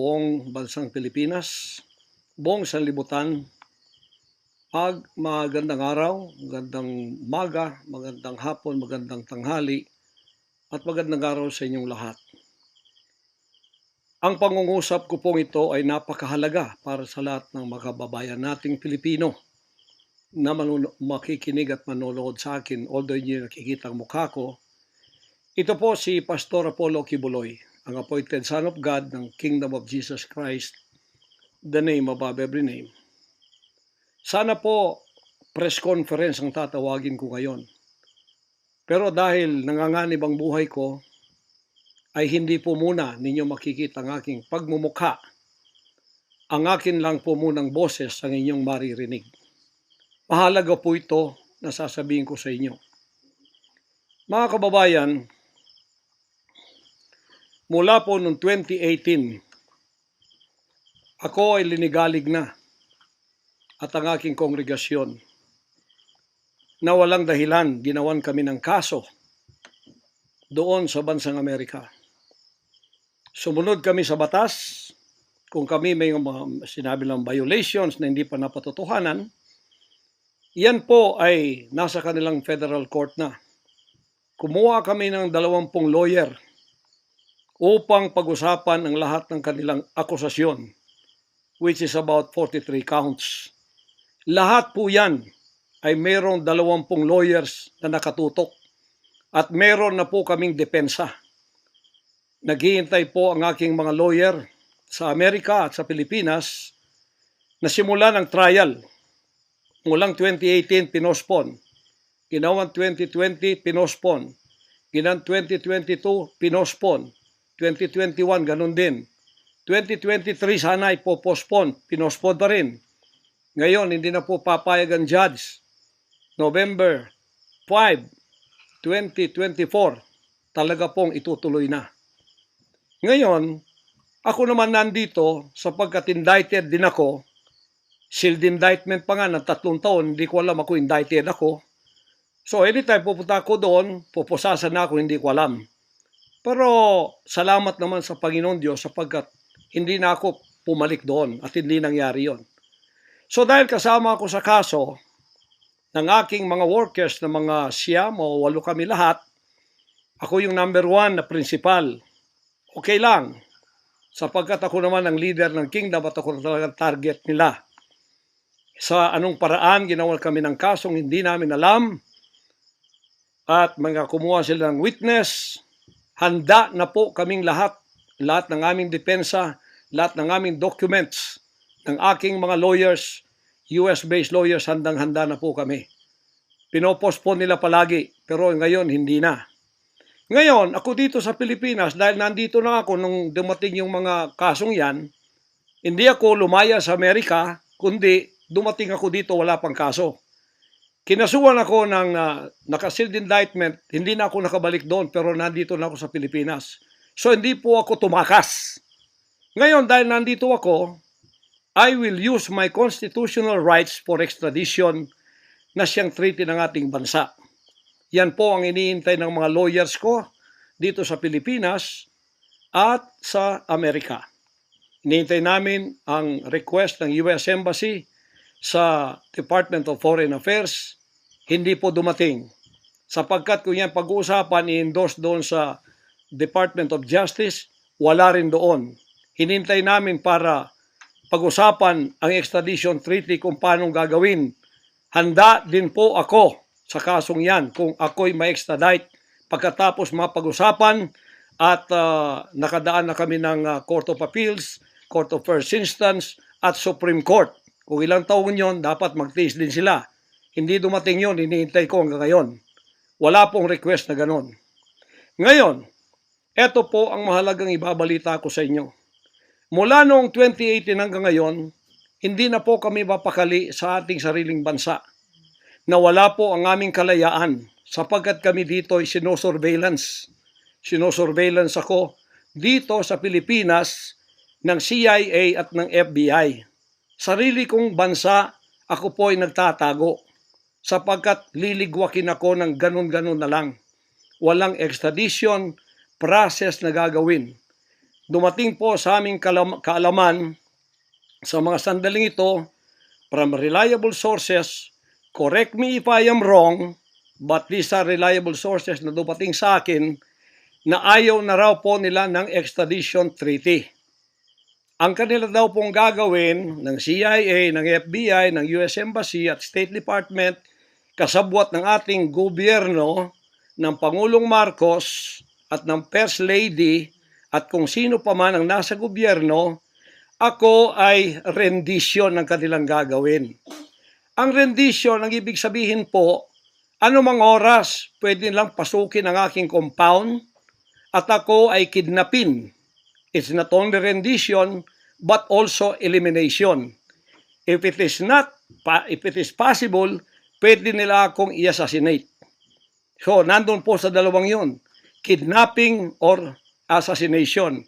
Buong bansang Pilipinas, buong sanlibutan, magandang araw, magandang umaga, magandang hapon, magandang tanghali, at magandang araw sa inyong lahat. Ang pangungusap ko pong ito ay napakahalaga para sa lahat ng mga kababayan nating Pilipino na makikinig at manonood sa akin, although hindi nakikita ang mukha ko. Ito po si Pastor Apollo Kibuloy, ang appointed Son of God ng Kingdom of Jesus Christ, the name above every name. Sana po press conference ang tatawagin ko ngayon. Pero dahil nanganganib ang buhay ko, ay hindi po muna ninyo makikita ang aking pagmumukha. Ang akin lang po munang boses ang inyong maririnig. Mahalaga po ito na sasabihin ko sa inyo. Mga kababayan, mula po noong 2018, ako ay linigalig na at ang aking kongregasyon na walang dahilan ginawan kami ng kaso doon sa bansang Amerika. Sumunod kami sa batas. Kung kami may sinabi lang violations na hindi pa napatotohanan, yan po ay nasa kanilang federal court na. Kumuha kami ng 20 lawyer upang pag-usapan ang lahat ng kanilang akusasyon, which is about 43 counts. Lahat po yan ay mayroong 20 lawyers na nakatutok at meron na po kaming depensa. Naghihintay po ang aking mga lawyer sa Amerika at sa Pilipinas na simulan ang trial. Mulang 2018, pinospon. Ginawang 2020, pinospon. Ginawang 2022, pinospon. 2021, ganun din. 2023, sana ipopospon. Pinospon pa rin. Ngayon, hindi na po papayag ang judge. November 5, 2024, talaga pong itutuloy na. Ngayon, ako naman nandito sapagkat indicted din ako. Sealed indictment pa nga ng 3 taon, hindi ko alam ako indicted ako. So anytime pupunta ako doon, pupusasan na ako, hindi ko alam. Pero salamat naman sa Panginoon Diyos sapagkat hindi na ako pumalik doon at hindi nangyari yon. So dahil kasama ako sa kaso ng aking mga workers na mga 9 o 8 kami lahat, ako yung number 1 na principal. Okay lang, sapagkat ako naman ang leader ng kingdom at ako talagang target nila. Sa anong paraan ginawa kami ng kasong hindi namin alam at mga kumuha sila ng witness. Handa na po kaming lahat ng aming depensa, lahat ng aming documents ng aking mga lawyers, US-based lawyers, handang-handa na po kami. Pinopospon nila palagi, pero ngayon hindi na. Ngayon, ako dito sa Pilipinas, dahil nandito na ako nung dumating yung mga kasong yan, hindi ako lumaya sa Amerika, kundi dumating ako dito, wala pang kaso. Kinasuhan ako ng naka-sealed indictment, hindi na ako nakabalik doon, pero nandito na ako sa Pilipinas. So hindi po ako tumakas. Ngayon, dahil nandito ako, I will use my constitutional rights for extradition na siyang treaty ng ating bansa. Yan po ang iniintay ng mga lawyers ko dito sa Pilipinas at sa Amerika. Iniintay namin ang request ng US Embassy sa Department of Foreign Affairs. Hindi po dumating. Sapagkat kung yan pag-uusapan, i-endorse doon sa Department of Justice, wala rin doon. Hinintay namin para pag-usapan ang extradition treaty kung paano gagawin. Handa din po ako sa kasong yan kung ako'y ma-extradite pagkatapos mapag-usapan at nakadaan na kami ng Court of Appeals, Court of First Instance at Supreme Court. Kung ilang taon yon, dapat magtiis din sila. Hindi dumating yon, hinihintay ko hanggang ngayon. Wala pong request na ganon. Ngayon, eto po ang mahalagang ibabalita ko sa inyo. Mula noong 2018 hanggang ngayon, hindi na po kami mapakali sa ating sariling bansa. Nawala po ang aming kalayaan sapagkat kami dito ay sinosurveillance. Sinosurveillance ako dito sa Pilipinas ng CIA at ng FBI. Sarili kong bansa, ako po ay nagtatago sapagkat liligwakin ako ng ganun-ganun na lang. Walang extradition process na gagawin. dumating po sa aming kaalaman sa mga sandaling ito from reliable sources. Correct me if I am wrong, but these are reliable sources na dumating sa akin na ayaw na raw po nila ng extradition treaty. Ang kanila daw pong gagawin ng CIA, ng FBI, ng US Embassy at State Department, kasabwat ng ating gobyerno, ng Pangulong Marcos at ng First Lady at kung sino pa man ang nasa gobyerno, ako ay rendition ng kanilang gagawin. Ang rendition, ang ibig sabihin po, anumang oras pwede lang pasukin ang aking compound at ako ay kidnapin. It's not only rendition, but also elimination. If it is possible, pwede nila akong i-assassinate. So, nandun po sa dalawang yun. Kidnapping or assassination.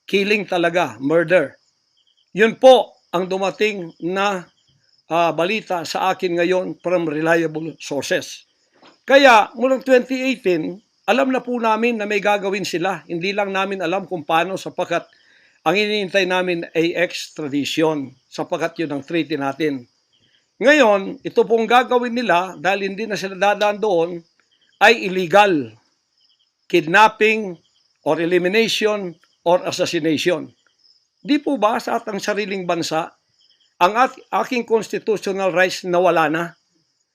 Killing talaga, murder. Yun po ang dumating na balita sa akin ngayon from reliable sources. Kaya, mulang 2018, alam na po namin na may gagawin sila. Hindi lang namin alam kung paano sapagkat ang iniintay namin ay extradition sapagkat yun ang treaty natin. Ngayon, ito pong gagawin nila dahil hindi na sila dadaan doon ay illegal. Kidnapping or elimination or assassination. Di po ba sa atang sariling bansa ang aking constitutional rights nawala na?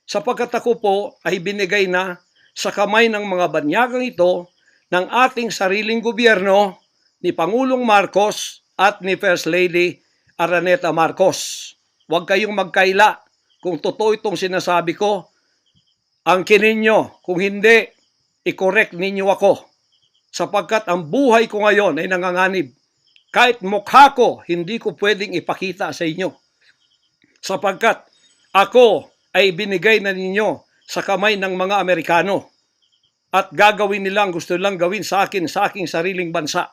Sapagkat ako po ay binigay na sa kamay ng mga banyagang ito ng ating sariling gobyerno ni Pangulong Marcos at ni First Lady Araneta Marcos. Huwag kayong magkaila kung totoo itong sinasabi ko. Angkinin nyo, kung hindi, i-correct ninyo ako. Sapagkat ang buhay ko ngayon ay nanganganib. Kahit mukha ko, hindi ko pwedeng ipakita sa inyo. Sapagkat ako ay binigay na ninyo sa kamay ng mga Amerikano at gagawin nilang gusto lang gawin sa akin sa aking sariling bansa.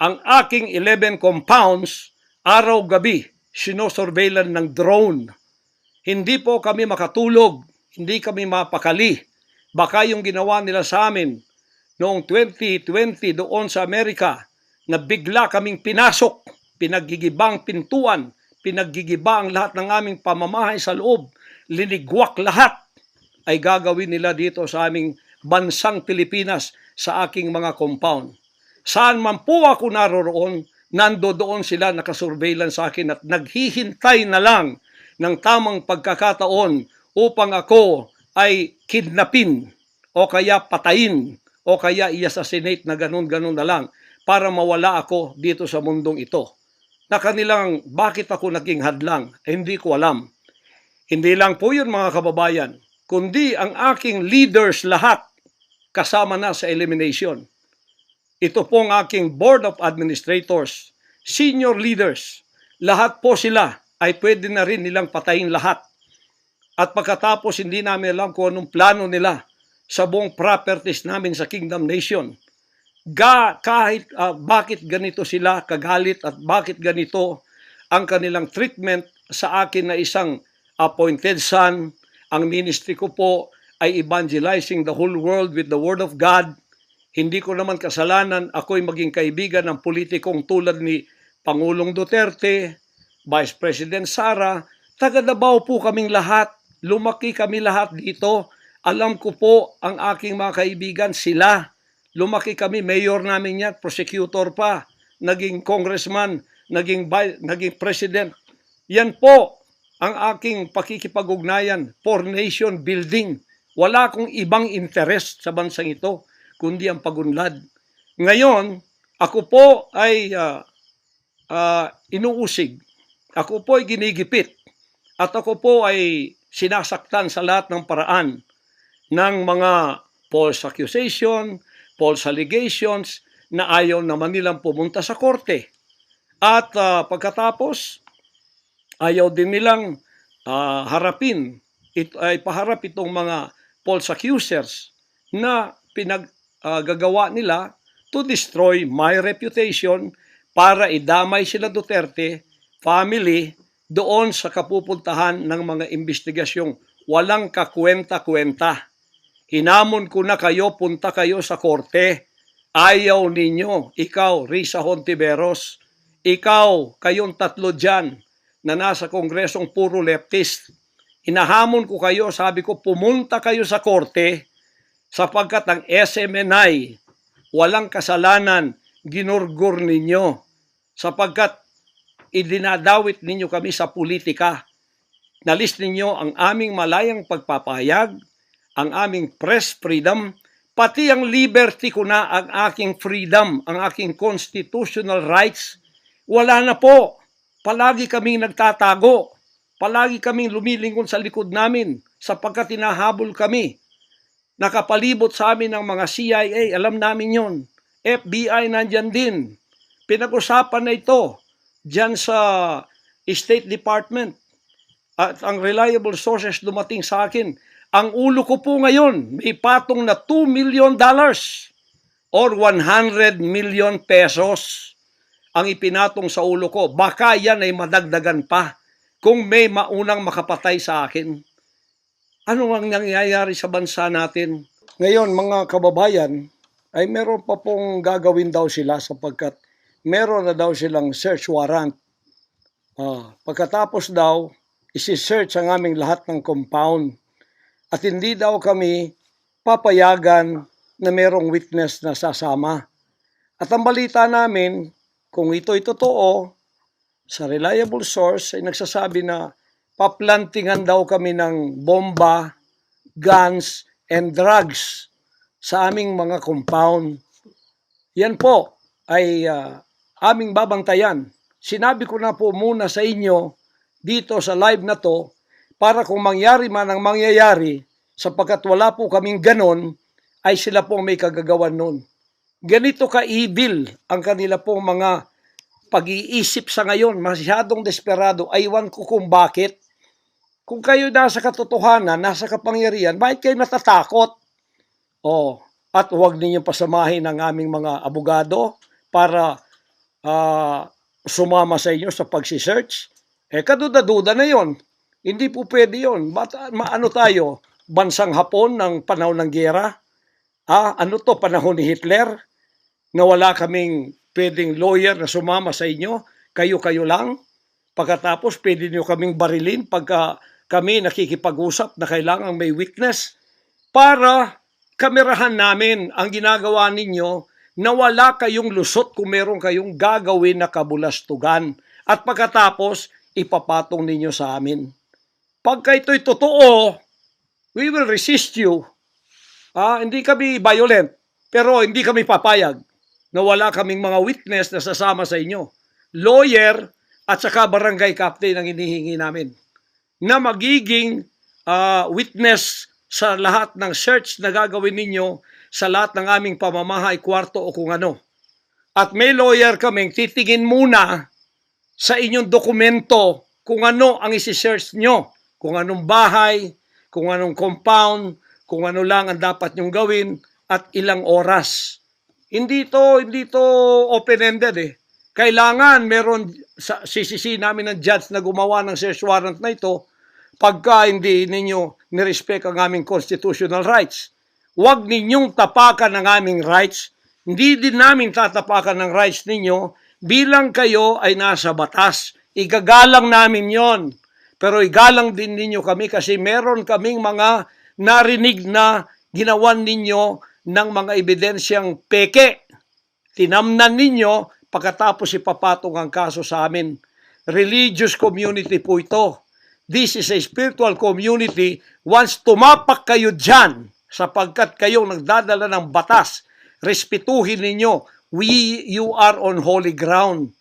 Ang aking 11 compounds, araw-gabi, sinosurveillan ng drone. Hindi po kami makatulog, hindi kami mapakali. Baka yung ginawa nila sa amin noong 2020 doon sa Amerika na bigla kaming pinasok, pinaggigibang pintuan, pinaggigiba ang lahat ng aming pamamahay sa loob, linigwak lahat, ay gagawin nila dito sa aming bansang Pilipinas sa aking mga compound. Saan man po ako naroroon, nandoon sila nakasurveillance sa akin at naghihintay na lang ng tamang pagkakataon upang ako ay kidnapin o kaya patayin o kaya i-assassinate na ganun-ganun na lang para mawala ako dito sa mundong ito. Na kanilang bakit ako naging hadlang, hindi ko alam. Hindi lang po yun mga kababayan, kundi ang aking leaders lahat kasama na sa elimination. Ito pong aking Board of Administrators, senior leaders, lahat po sila ay pwede na rin nilang patayin lahat. At pagkatapos hindi namin alam kung anong plano nila sa buong properties namin sa Kingdom Nation. Bakit ganito sila kagalit at bakit ganito ang kanilang treatment sa akin na isang appointed son. Ang ministry ko po ay evangelizing the whole world with the Word of God. Hindi ko naman kasalanan ako'y maging kaibigan ng politikong tulad ni Pangulong Duterte, Vice President Sara. Taga Davao po kaming lahat. Lumaki kami lahat dito. Alam ko po ang aking mga kaibigan, sila. Lumaki kami, mayor namin yan, prosecutor pa, naging congressman, naging president. Yan po ang aking pakikipag-ugnayan for nation building. Wala akong ibang interest sa bansang ito, kundi ang pagunlad. Ngayon, ako po ay inuusig. Ako po ay ginigipit. At ako po ay sinasaktan sa lahat ng paraan ng mga false accusation, false allegations na ayaw naman nilang pumunta sa korte. At pagkatapos, ayaw din nilang paharap itong mga false accusers na pinaggagawa nila to destroy my reputation para idamay sila Duterte family doon sa kapupuntahan ng mga investigasyong walang kakwenta-kwenta. Hinamon ko na kayo, punta kayo sa korte. Ayaw ninyo, ikaw, Risa Hontiveros, ikaw, kayong tatlo dyan na nasa kongresong puro leftist. Hinahamon ko kayo, sabi ko, pumunta kayo sa korte sapagkat ang SMNI, walang kasalanan, ginurgur ninyo sapagkat idinadawit ninyo kami sa politika. Nalis ninyo ang aming malayang pagpapahayag, ang aming press freedom, pati ang liberty ko na, ang aking freedom, ang aking constitutional rights, wala na po. Palagi kaming nagtatago. Palagi kaming lumilingon sa likod namin sapagkat tinahabol kami. Nakapalibot sa amin ng mga CIA, alam namin yon. FBI nandyan din. Pinag-usapan na ito dyan sa State Department. At ang reliable sources dumating sa akin. Ang ulo ko po ngayon, may patong na $2 million or 100 million pesos ang ipinatong sa ulo ko. Baka yan ay madagdagan pa kung may maunang makapatay sa akin. Ano ang nangyayari sa bansa natin? Ngayon, mga kababayan, ay meron pa pong gagawin daw sila sapagkat meron na daw silang search warrant. Pagkatapos daw, isi-search ang aming lahat ng compound. At hindi daw kami papayagan na merong witness na sasama. At ang balita namin, kung ito'y totoo, sa reliable source ay nagsasabi na paplantingan daw kami ng bomba, guns, and drugs sa aming mga compound. Yan po ay aming babantayan. Sinabi ko na po muna sa inyo dito sa live na to para kung mangyari man ang mangyayari, sapagkat wala po kaming ganon, ay sila po may kagagawan nun. Ganito ka-evil ang kanila pong mga pag-iisip sa ngayon, masyadong desperado, aywan ko kung bakit. Kung kayo nasa katotohanan, nasa kapangyarihan, bakit kayo natatakot? At huwag ninyong pasamahin ang aming mga abogado para sumama sa inyo sa pagsisearch. Kaduda-duda na yon. Hindi po pwede yun. Ano tayo? Bansang Hapon ng panahon ng giyera? Ano to? Panahon ni Hitler? Na wala kaming pwedeng lawyer na sumama sa inyo? Kayo-kayo lang? Pagkatapos, pwede nyo kaming barilin pagka kami nakikipag-usap na kailangang may witness para kamerahan namin ang ginagawa ninyo na wala kayong lusot kung meron kayong gagawin na kabulastugan. At pagkatapos, ipapatong ninyo sa amin. Pagka ito'y totoo, we will resist you. Hindi kami violent, pero hindi kami papayag na wala kaming mga witness na sasama sa inyo. Lawyer at saka barangay captain ang hinihingi namin na magiging witness sa lahat ng search na gagawin ninyo sa lahat ng aming pamamahay, kwarto o kung ano. At may lawyer kaming titingin muna sa inyong dokumento kung ano ang isi-search nyo. Kung anong bahay, kung anong compound, kung ano lang ang dapat nyong gawin, at ilang oras. Hindi to open-ended . Kailangan meron, sisisi namin ng judge na gumawa ng search warrant na ito pagka hindi ninyo nirespect ang aming constitutional rights. Huwag ninyong tapakan ang aming rights. Hindi din namin tatapakan ng rights ninyo bilang kayo ay nasa batas. Igagalang namin yon. Pero igalang din ninyo kami kasi meron kaming mga narinig na ginawan ninyo ng mga ebidensyang peke. Tinamnan ninyo pagkatapos ipapatong ang kaso sa amin. Religious community po ito. This is a spiritual community. Once tumapak kayo dyan, sapagkat kayong nagdadala ng batas, respetuhin ninyo. You are on holy ground.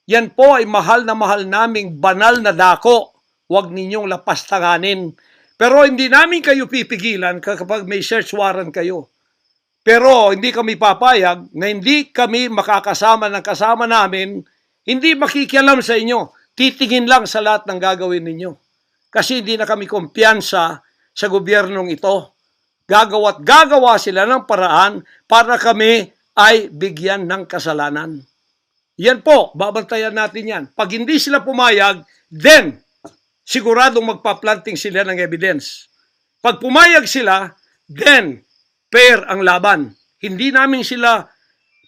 Yan po ay mahal na mahal naming banal na dako. Huwag ninyong lapastanganin. Pero hindi namin kayo pipigilan kapag may search warrant kayo. Pero hindi kami papayag na hindi kami makakasama ng kasama namin, hindi makikialam sa inyo. Titingin lang sa lahat ng gagawin ninyo. Kasi hindi na kami kumpiyansa sa gobyernong ito. Gagawa sila ng paraan para kami ay bigyan ng kasalanan. Yan po, babantayan natin yan. Pag hindi sila pumayag, then siguradong magpa-planting sila ng evidence. Pag pumayag sila, then fair ang laban. Hindi namin sila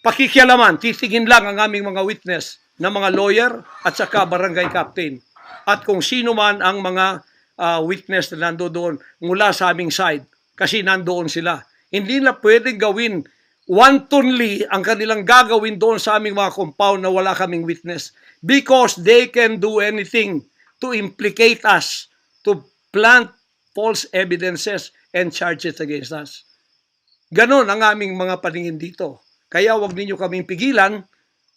pakikialaman, titingin lang ang aming mga witness na mga lawyer at saka barangay captain. At kung sino man ang mga witness na nandoon mula sa aming side, kasi nandoon sila. Hindi na pwedeng gawin wantonly ang kanilang gagawin doon sa aming mga compound na wala kaming witness. Because they can do anything to implicate us, to plant false evidences and charges against us. Ganon ang aming mga paningin dito. Kaya wag ninyo kaming pigilan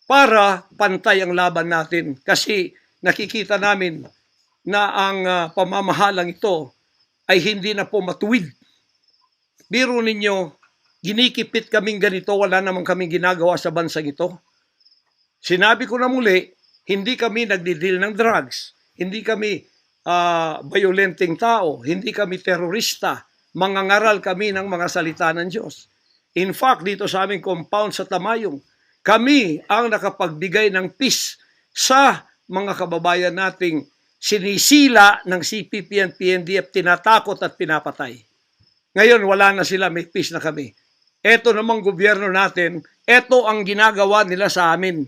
para pantay ang laban natin. Kasi nakikita namin na ang pamamahalang ito ay hindi na po matuwid. Biro ninyo, ginikipit kaming ganito, wala namang kaming ginagawa sa bansang ito. Sinabi ko na muli, hindi kami nagdi-deal ng drugs, hindi kami violenting tao, hindi kami terorista, mangangaral kami ng mga salita ng Diyos. In fact, dito sa aming compound sa Tamayong, kami ang nakapagbigay ng peace sa mga kababayan nating sinisila ng CPP and PNDF, tinatakot at pinapatay. Ngayon, wala na sila, may peace na kami. Eto namang gobyerno natin, eto ang ginagawa nila sa amin.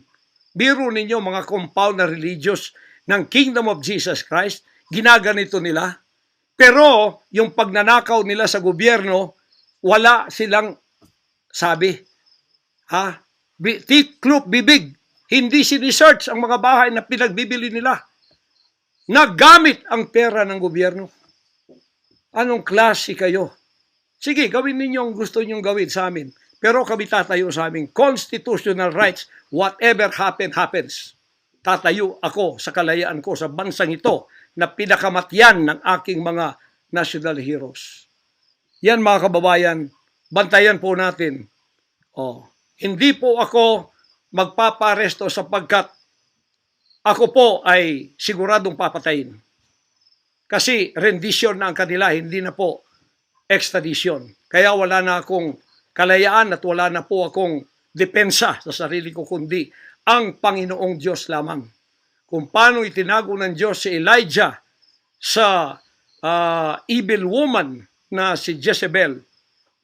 Biro ninyo mga compound na religious ng Kingdom of Jesus Christ, ginaganito nila. Pero yung pagnanakaw nila sa gobyerno, wala silang sabi. Tiklop bibig. Hindi sinisearch ang mga bahay na pinagbibili nila. Nagamit ang pera ng gobyerno. Anong klase kayo? Sige, gawin ninyo ang gusto nyong gawin sa amin. Pero kami tatayo sa aming constitutional rights. Whatever happens. Tatayo ako sa kalayaan ko sa bansang ito na pinakamatyan ng aking mga national heroes. Yan mga kababayan, bantayan po natin. Hindi po ako magpaparesto sapagkat ako po ay siguradong papatayin. Kasi rendition na ang kanila, hindi na po extradition. Kaya wala na akong kalayaan at wala na po akong depensa sa sarili ko, kundi ang Panginoong Diyos lamang. Kung paano itinago ng Diyos si Elijah sa evil woman na si Jezebel,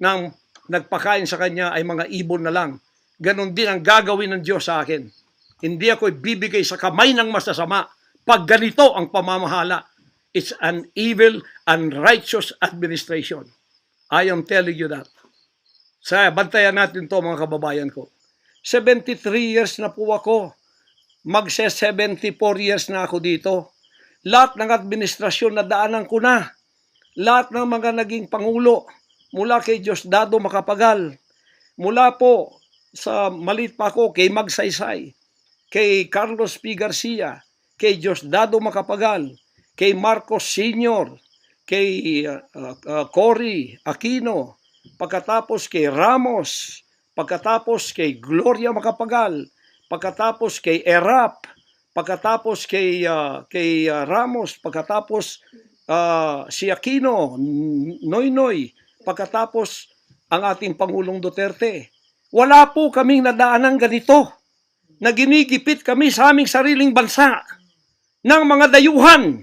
nang nagpakain sa kanya ay mga ibon na lang. Ganon din ang gagawin ng Diyos sa akin. Hindi ako ibibigay sa kamay ng masasama pag ganito ang pamamahala. It's an evil, unrighteous administration. I am telling you that. Bantayan natin to mga kababayan ko. 73 years na po ako. Magse-74 years na ako dito. Lahat ng administrasyon na daanan ko na. Lahat ng mga naging pangulo. Mula kay Diosdado Macapagal. Mula po sa malit pa ako kay Magsaysay. Kay Carlos P. Garcia. Kay Diosdado Macapagal. Kay Marcos Sr., kay Cory Aquino, pagkatapos kay Ramos, pagkatapos kay Gloria Macapagal, pagkatapos kay Erap, pagkatapos kay Ramos, pagkatapos si Aquino, Noynoy, pagkatapos ang ating Pangulong Duterte. Wala po kaming nadaanan ganito na ginigipit kami sa aming sariling bansa ng mga dayuhan.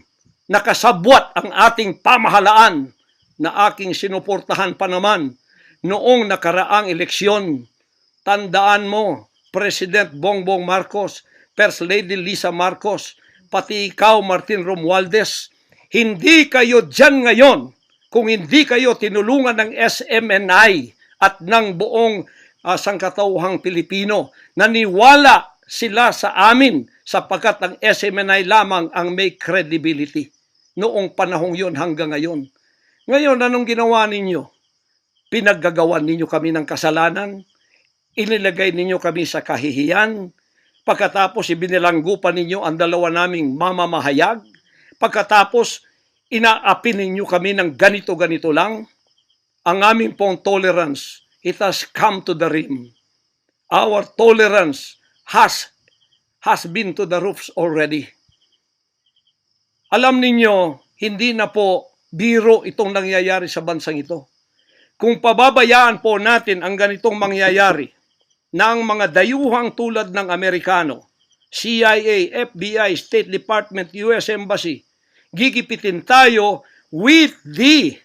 Nakasabwat ang ating pamahalaan na aking sinuportahan pa naman noong nakaraang eleksyon. Tandaan mo, President Bongbong Marcos, First Lady Lisa Marcos, pati ikaw, Martin Romualdez, hindi kayo dyan ngayon kung hindi kayo tinulungan ng SMNI at ng buong sangkatauhang Pilipino. Naniwala sila sa amin sapagkat ang SMNI lamang ang may credibility. Noong panahong yun hanggang ngayon. Ngayon, anong ginawa ninyo? Pinaggagawan ninyo kami ng kasalanan, inilagay ninyo kami sa kahihiyan, pagkatapos ibinilanggo pa ninyo ang dalawa naming mamamahayag, pagkatapos inaapi ninyo kami ng ganito-ganito lang, ang aming pong tolerance, it has come to the rim. Our tolerance has been to the roofs already. Alam ninyo, hindi na po biro itong nangyayari sa bansang ito. Kung pababayaan po natin ang ganitong mangyayari ng mga dayuhang tulad ng Amerikano, CIA, FBI, State Department, US Embassy, gigipitin tayo with the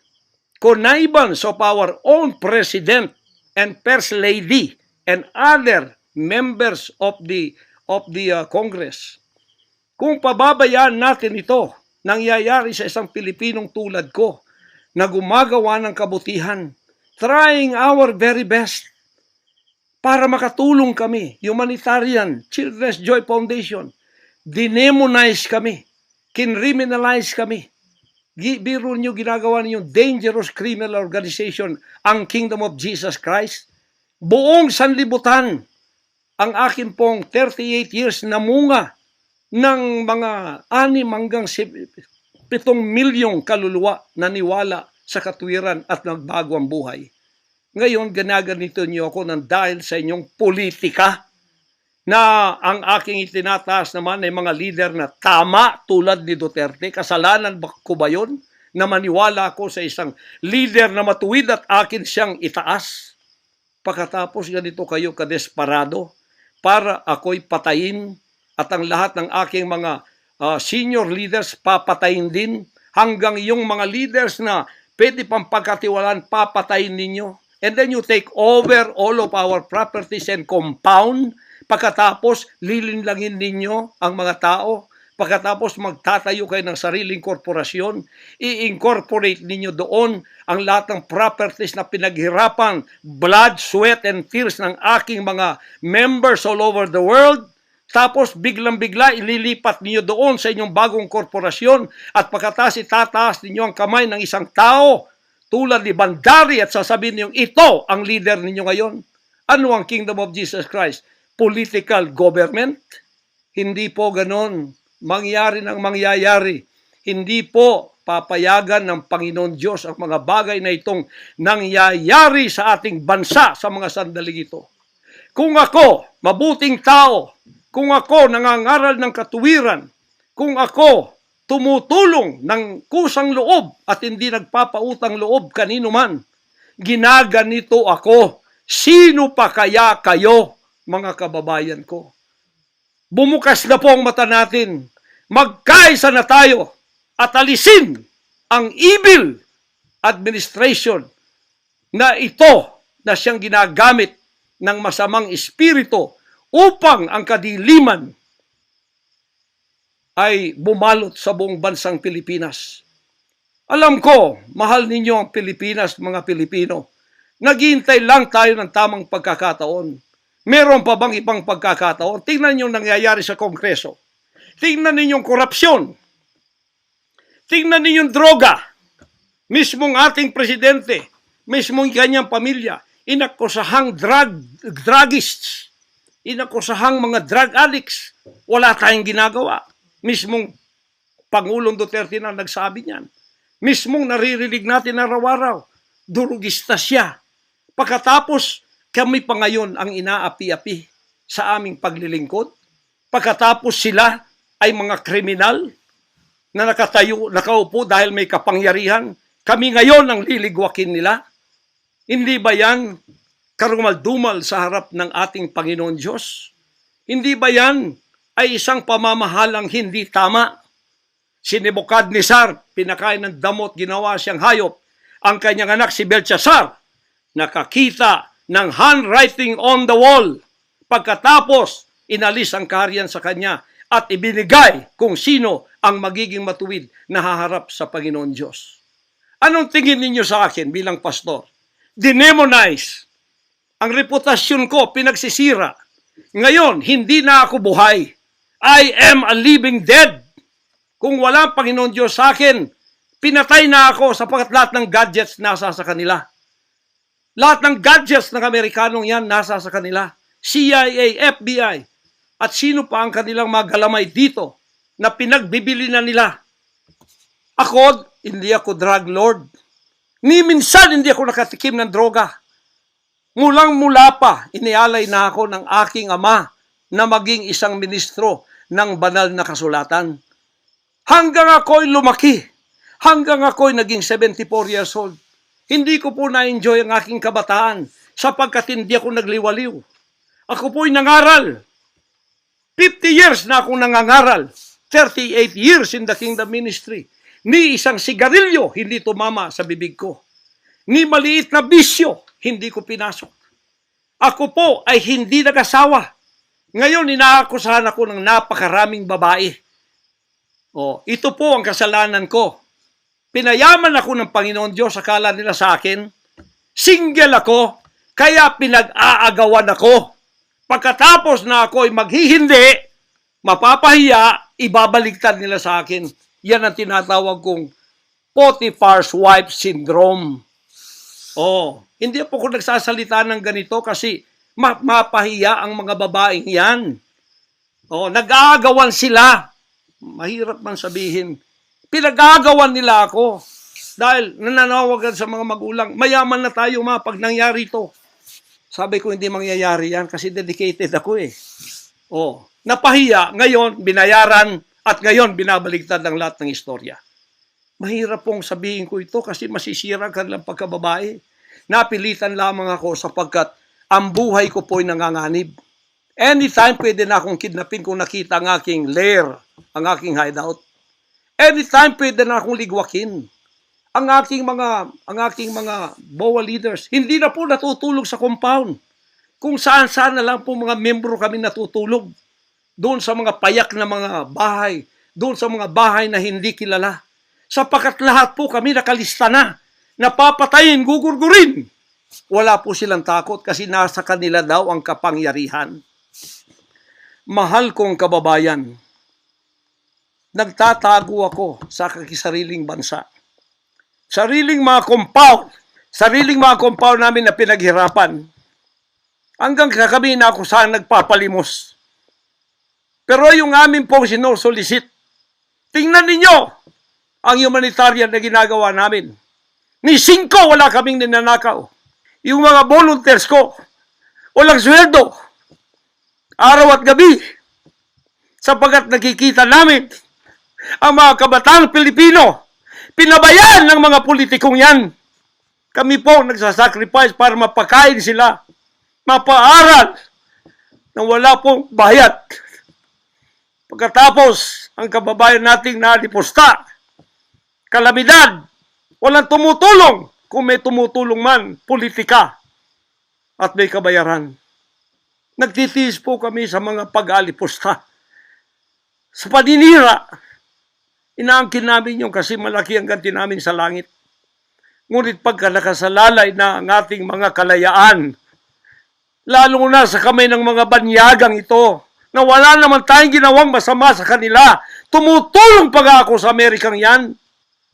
connivance of our own President and First Lady and other members of the Congress. Kung pababayaan natin ito, nangyayari sa isang Pilipinong tulad ko na gumagawa ng kabutihan, trying our very best para makatulong kami, humanitarian, Children's Joy Foundation, dinemonize kami, kinriminalize kami. Biro nyo, ginagawa ninyo dangerous criminal organization ang Kingdom of Jesus Christ. Buong sanlibutan, ang akin pong 38 years na munga ng mga 6 hanggang 7 milyong kaluluwa na niwala sa katwiran at nagbago ang buhay. Ngayon, ginaganito niyo ako ng dahil sa inyong politika na ang aking itinataas naman ay mga leader na tama tulad ni Duterte. Kasalanan ko ba yun na maniwala ako sa isang leader na matuwid at akin siyang itaas? Pagkatapos ganito kayo kadesperado para ako'y patayin at ang lahat ng aking mga senior leaders papatayin din hanggang yung mga leaders na pwede pang pagkatiwalaan papatayin ninyo. And then you take over all of our properties and compound. Pagkatapos, lilinlangin ninyo ang mga tao. Pagkatapos, magtatayo kayo ng sariling korporasyon. I-incorporate ninyo doon ang lahat ng properties na pinaghirapan, blood, sweat, and tears ng aking mga members all over the world. Tapos, biglang-bigla, ililipat ninyo doon sa inyong bagong korporasyon. At pagkatapos, itataas ninyo ang kamay ng isang tao tulad ni Bandari at sasabihin niyo, ito ang leader ninyo ngayon. Ano ang Kingdom of Jesus Christ? Political government? Hindi po ganon. Mangyari ng mangyayari. Hindi po papayagan ng Panginoon Diyos ang mga bagay na itong nangyayari sa ating bansa sa mga sandaling ito. Kung ako, mabuting tao, kung ako nangangaral ng katuwiran, kung ako tumutulong ng kusang loob at hindi nagpapautang loob kanino man, ginaganito ako. Sino pa kaya kayo, mga kababayan ko? Bumukas na po ang mata natin. Magkaisa na tayo at alisin ang evil administration na ito na siyang ginagamit ng masamang espiritu upang ang kadiliman ay bumalot sa buong bansang Pilipinas. Alam ko, mahal ninyo ang Pilipinas, mga Pilipino. Naghihintay lang tayo ng tamang pagkakataon. Meron pa bang ibang pagkakataon? Tingnan niyo nangyayari sa Kongreso. Tingnan ninyong korupsyon. Tingnan ninyong droga. Mismong ating presidente, mismong kanyang pamilya, inakusahang druggists, inakusahang mga drug addicts. Wala tayong ginagawa. Mismong Pangulong Duterte na nagsabi niyan. Mismong naririnig natin araw-araw, durugista siya. Pagkatapos, kami pa ngayon ang inaapi-api sa aming paglilingkod. Pagkatapos sila ay mga kriminal na nakaupo dahil may kapangyarihan. Kami ngayon ang liligwakin nila. Hindi ba yan karumal-dumal sa harap ng ating Panginoon Diyos? Hindi ba yan ay isang pamamahalang hindi tama? Si Nebukadnezar, pinakain ng damot, ginawa siyang hayop. Ang kanyang anak si Belshazzar, nakakita ng handwriting on the wall. Pagkatapos, inalis ang kaharian sa kanya at ibinigay kung sino ang magiging matuwid na haharap sa Panginoon Diyos. Anong tingin ninyo sa akin bilang pastor? Dinemonize. Ang reputasyon ko pinagsisira. Ngayon, hindi na ako buhay. I am a living dead. Kung walang Panginoon Diyos sa akin, pinatay na ako sapagkat lahat ng gadgets nasa sa kanila. Lahat ng gadgets ng Amerikanong yan nasa sa kanila. CIA, FBI, at sino pa ang kanilang mga galamay dito na pinagbibili na nila. Ako, hindi ako drug lord. Ni minsan hindi ako nakatikim ng droga. Mulang-mula pa, inialay na ako ng aking ama na maging isang ministro ng banal na kasulatan. Hanggang ako'y lumaki, hanggang ako'y naging 74 years old, hindi ko po na-enjoy ang aking kabataan sapagkat hindi ako nagliwaliw. Ako po'y nangaral. 50 years na akong nangangaral. 38 years in the kingdom ministry. Ni isang sigarilyo hindi tumama sa bibig ko. Ni maliit na bisyo hindi ko pinasok. Ako po ay hindi nag-asawa. Ngayon, inaakusahan ako ng napakaraming babae. Ito po ang kasalanan ko. Pinayaman ako ng Panginoon Diyos, akala nila sa akin, single ako, kaya pinag-aagawan ako. Pagkatapos na ako ay maghihindi, mapapahiya, ibabaliktad nila sa akin. Yan ang tinatawag kong Potiphar's wife syndrome. Hindi po ako nagsasalita ng ganito kasi mapahiya ang mga babaeng yan. Nag-aagawan sila. Mahirap man sabihin. Pinag-aagawan nila ako. Dahil nananawagan sa mga magulang, mayaman na tayo pag nangyari ito. Sabi ko, hindi mangyayari yan kasi dedicated ako eh. Napahiya, ngayon binayaran at ngayon binabaligtad ang lahat ng istorya. Mahirap pong sabihin ko ito kasi masisira ka lang pagkababae. Napilitan lamang ako sapagkat ang buhay ko po'y nanganganib. Anytime pwede na akong kidnapin kung nakita ang aking lair, ang aking hideout. Anytime pwede na akong ligwakin. Ang aking mga BOA leaders, hindi na po natutulog sa compound. Kung saan-saan na lang po mga membro kami natutulog. Doon sa mga payak na mga bahay, doon sa mga bahay na hindi kilala. Sapagkat lahat po kami nakalista na, napapatayin, gugurgurin. Wala po silang takot kasi nasa kanila daw ang kapangyarihan. Mahal kong kababayan, nagtatago ako sa kakisariling bansa. Sariling mga compound namin na pinaghirapan. Hanggang kami na ako saan nagpapalimos. Pero yung amin pong sinusulisit, tingnan ninyo ang humanitarian na ginagawa namin. Ni 5 wala kaming ninanakaw. Yung mga volunteers ko, walang sweldo. Araw at gabi. Sapagkat nakikita namin ang mga kabataang Pilipino, pinabayaan ng mga politikong yan. Kami po nagsasacrifice para mapakain sila, mapaaral na wala pong bayad. Pagkatapos, ang kababayan nating nalipusta, kalamidad, walang tumutulong. Kung may tumutulong man, politika at may kabayaran. Nagtitiis po kami sa mga pag-alipusta. Sa paninira, inaangkin namin yung kasi malaki ang ganti namin sa langit. Ngunit pagka nakasalalay na ang ating mga kalayaan, lalo na sa kamay ng mga banyagang ito, na wala naman tayong ginawang masama sa kanila, tumutulong pa ako sa Amerikang yan.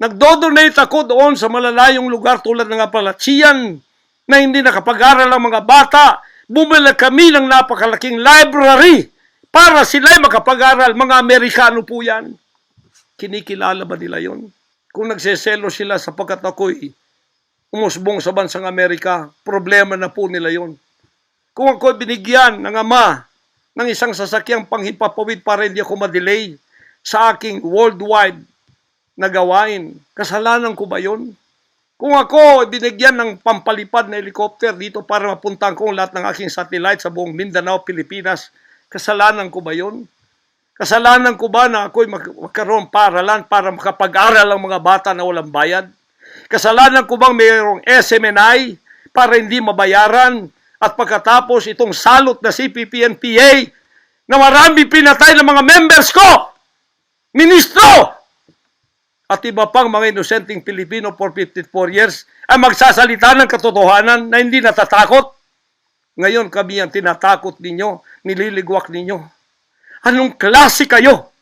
Nagdodonate ako doon sa malalayong lugar tulad ng Apalachian na hindi nakapag-aral ang mga bata. Bumili kami ng napakalaking library para sila'y makapag-aral. Mga Amerikano po yan. Kinikilala ba nila yon? Kung nagseselo sila sapagkat ako'y umusbong sa bansang Amerika, problema na po nila yon. Kung ako'y binigyan ng ama ng isang sasakyang panghimpapawid para hindi ako ma-delay sa aking worldwide na gawain, kasalanan ko ba yun? Kung ako binigyan ng pampalipad na helicopter dito para mapuntahan ko lahat ng aking satellite sa buong Mindanao, Pilipinas, kasalanan ko ba yun? Kasalanan ko ba na ako'y magkaroon paaralan para makapag-aral ang mga bata na walang bayad? Kasalanan ko bang mayroong SMNI para hindi mabayaran? At pagkatapos itong salot na CPP-NPA na marami pinatay ng mga members ko, ministro, at iba pang mga inosenteng Pilipino for 54 years ay magsasalita ng katotohanan na hindi natatakot. Ngayon kami ang tinatakot ninyo, nililigwak ninyo. Anong klase kayo?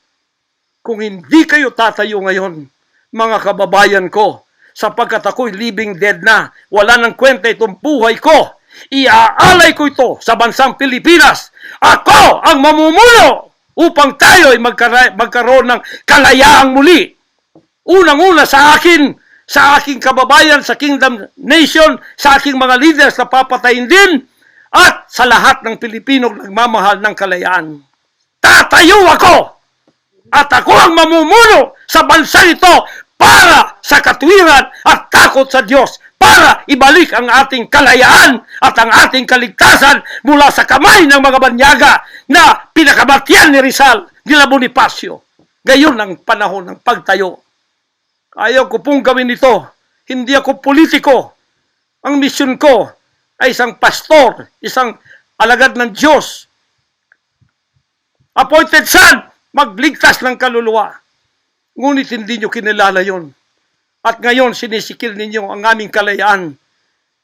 Kung hindi kayo tatayo ngayon, mga kababayan ko, sapagkat ako'y living dead na, wala nang kwenta itong buhay ko, iaalay ko ito sa bansang Pilipinas. Ako ang mamumuno upang tayo ay magkaroon ng kalayaang muli. Unang-una sa akin, sa aking kababayan, sa Kingdom Nation, sa aking mga leaders na papatayin din, at sa lahat ng Pilipino nagmamahal ng kalayaan. Tatayo ako! At ako ang mamumuno sa bansa ito para sa katwiran at takot sa Diyos, para ibalik ang ating kalayaan at ang ating kaligtasan mula sa kamay ng mga banyaga na pinakamatyan ni Rizal, nila Bonifacio. Gayon ang panahon ng pagtayo. Ayaw ko pong gawin ito. Hindi ako politiko. Ang misyon ko ay isang pastor, isang alagad ng Diyos. Appointed son, magligtas ng kaluluwa. Ngunit hindi nyo kinilala yon. At ngayon, sinisikil ninyo ang aming kalayaan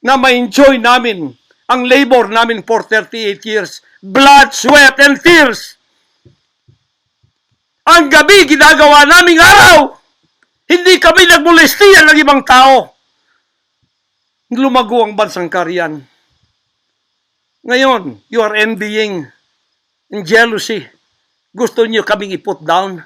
na ma-enjoy namin ang labor namin for 38 years. Blood, sweat, and tears. Ang gabi, ginagawa naming araw. Hindi kami nagmolestiya ng ibang tao. Lumago ang bansang Korean. Ngayon, you are envying and jealousy. Gusto niyo kaming i-put down.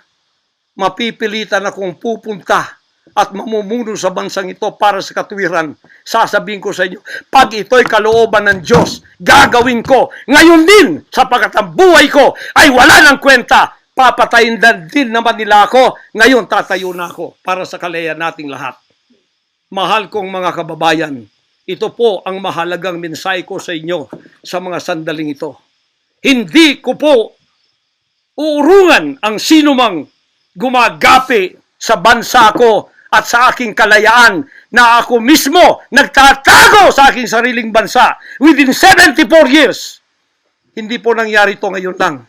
Mapipilitan akong pupunta at mamumuno sa bansang ito para sa katuwiran. Sasabihin ko sa inyo, pag ito'y kalooban ng Diyos, gagawin ko. Ngayon din, sapagkat ang buhay ko ay wala ng kwenta. Papatayin din naman nila ako. Ngayon, tatayo na ako para sa kalayaan nating lahat. Mahal kong mga kababayan, ito po ang mahalagang mensahe ko sa inyo sa mga sandaling ito. Hindi ko po uurungan ang sinumang gumagapi sa bansa ko at sa aking kalayaan na ako mismo nagtatago sa aking sariling bansa within 74 years. Hindi po nangyari ito ngayon lang.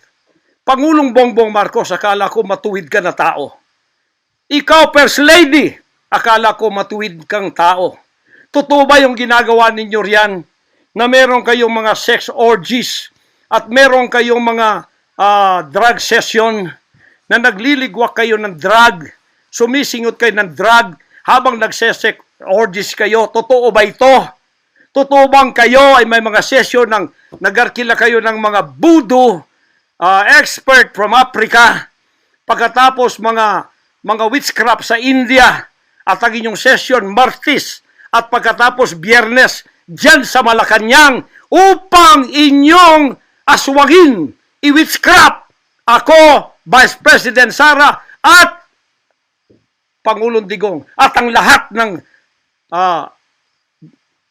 Pangulong Bongbong Marcos, akala ko matuwid ka na tao. Ikaw, First Lady, akala ko matuwid kang tao. Totoo ba yung ginagawa ninyo riyan na meron kayong mga sex orgies at meron kayong mga drug session na nagliligwak kayo ng drug, sumisingot kayo ng drug habang nagsesex orgies kayo? Totoo ba ito? Totoo bang kayo ay may mga session ng nagarkila kayo ng mga voodoo expert from Africa, pagkatapos mga witchcraft sa India, at ang inyong session Martes, at pagkatapos Biyernes dyan sa Malacanang upang inyong aswagin, i-witchcraft ako, Vice President Sara, at Pangulong Digong, at ang lahat ng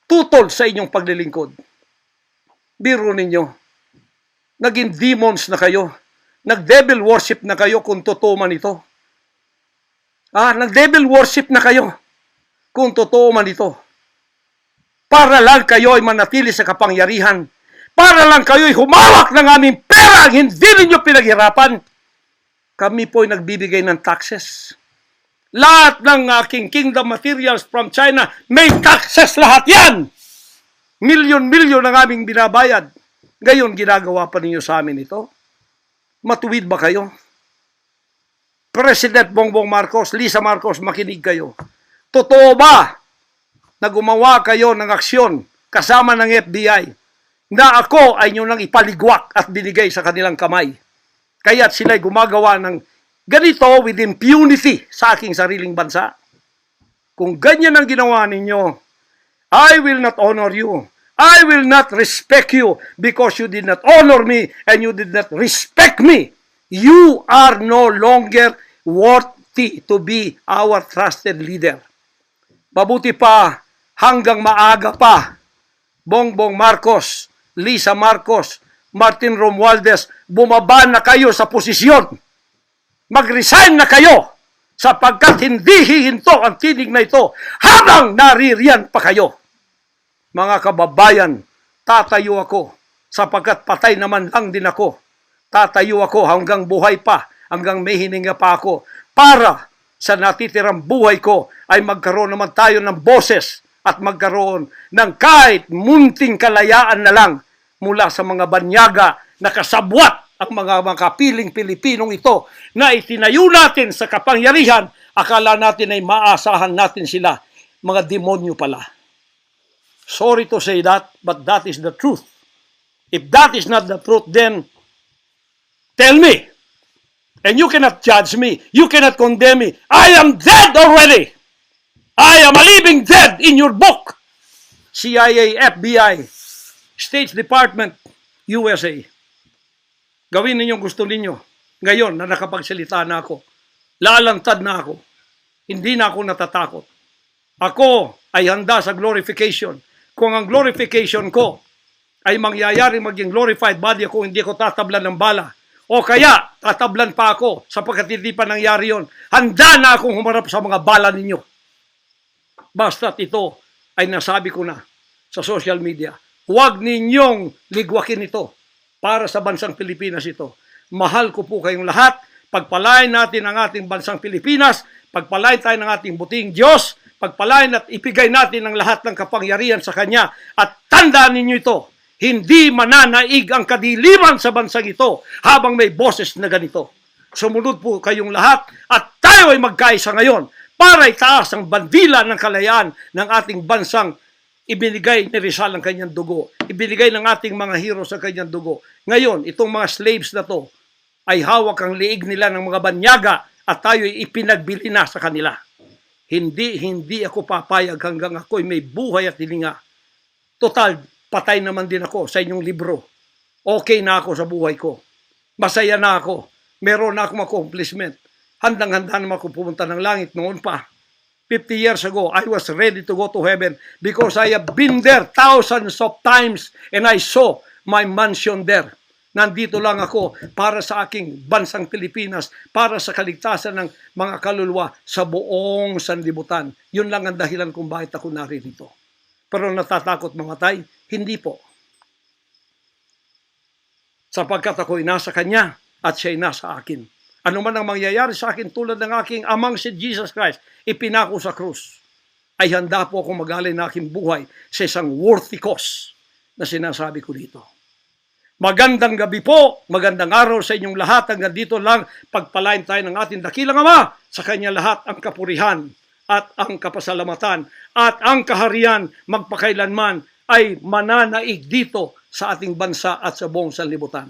tutol sa inyong paglilingkod. Biro ninyo, naging demons na kayo. Nag-devil worship na kayo kung totoo man ito. Nag-devil worship na kayo kung totoo man ito. Para lang kayo ay manatili sa kapangyarihan. Para lang kayo ay humawak ng aming pera ang hindi ninyo pinaghirapan. Kami po ay nagbibigay ng taxes. Lahat ng aking kingdom materials from China, may taxes lahat yan. Milyon-milyon ang aming binabayad. Ngayon, ginagawa pa ninyo sa amin ito? Matuwid ba kayo? President Bongbong Marcos, Lisa Marcos, makinig kayo. Totoo ba na gumawa kayo ng aksyon kasama ng FBI na ako ay nyo nang ipaligwak at binigay sa kanilang kamay? Kaya't sila'y gumagawa ng ganito with impunity sa aking sariling bansa. Kung ganyan ang ginawa ninyo, I will not honor you. I will not respect you because you did not honor me and you did not respect me. You are no longer worthy to be our trusted leader. Mabuti pa, hanggang maaga pa, Bongbong Marcos, Lisa Marcos, Martin Romualdez, bumaba na kayo sa posisyon. Mag-resign na kayo sapagkat hindi hihinto ang tinig na ito habang naririyan pa kayo. Mga kababayan, tatayo ako sapagkat patay naman lang din ako. Tatayo ako hanggang buhay pa, hanggang may hininga pa ako para sa natitirang buhay ko ay magkaroon naman tayo ng boses at magkaroon ng kahit munting kalayaan na lang mula sa mga banyaga na kasabwat ang mga makapiling Pilipinong ito na itinayo natin sa kapangyarihan. Akala natin ay maasahan natin sila. Mga demonyo pala. Sorry to say that, but that is the truth. If that is not the truth, then tell me. And you cannot judge me. You cannot condemn me. I am dead already. I am a living dead in your book. CIA, FBI, State Department, USA. Gawin ninyong gusto ninyo. Ngayon na nakapagsalita na ako, lalantad na ako. Hindi na ako natatakot. Ako ay handa sa glorification. Kung ang glorification ko ay mangyayari maging glorified body ako, hindi ko tatablan ng bala. O kaya, tatablan pa ako sapagkat hindi pa nangyari yon. Handa na akong humarap sa mga bala ninyo. Basta't ito ay nasabi ko na sa social media. Huwag ninyong ligwakin ito para sa bansang Pilipinas ito. Mahal ko po kayong lahat. Pagpalain natin ang ating bansang Pilipinas. Pagpalain tayo ng ating buting Diyos. Pagpalain at ipigay natin ang lahat ng kapangyarihan sa Kanya. At tandaan ninyo ito, hindi mananaig ang kadiliman sa bansang ito habang may boses na ganito. Sumunod po kayong lahat at tayo ay magkaisa ngayon para itaas ang bandila ng kalayaan ng ating bansang ibinigay ni Rizal ang kanyang dugo. Ibinigay ng ating mga heroes ang kanyang dugo. Ngayon, itong mga slaves na to ay hawak ang liig nila ng mga banyaga at tayo ay ipinagbili na sa kanila. Hindi ako papayag hanggang ako'y may buhay at hilinga. Total, patay naman din ako sa inyong libro. Okay na ako sa buhay ko. Masaya na ako. Meron na akong accomplishment. Handang-handa naman ako pumunta ng langit noon pa. 50 years ago, I was ready to go to heaven because I have been there thousands of times and I saw my mansion there. Nandito lang ako para sa aking bansang Pilipinas, para sa kaligtasan ng mga kaluluwa sa buong sanlibutan. Yun lang ang dahilan kung bakit ako naririto. Pero natatakot mamatay? Hindi po. Sapagkat ako'y nasa Kanya at siya'y nasa akin. Ano man ang mangyayari sa akin tulad ng aking amang si Jesus Christ, ipinako sa krus, ay handa po akong magalay na aking buhay sa isang worthy cause na sinasabi ko dito. Magandang gabi po, magandang araw sa inyong lahat. Hanggang dito lang, pagpalain tayo ng ating dakilang Ama. Sa Kanya lahat ang kapurihan at ang kapasalamatan at ang kaharian magpakailanman ay mananaig dito sa ating bansa at sa buong sanlibutan.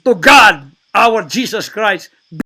To God, our Jesus Christ,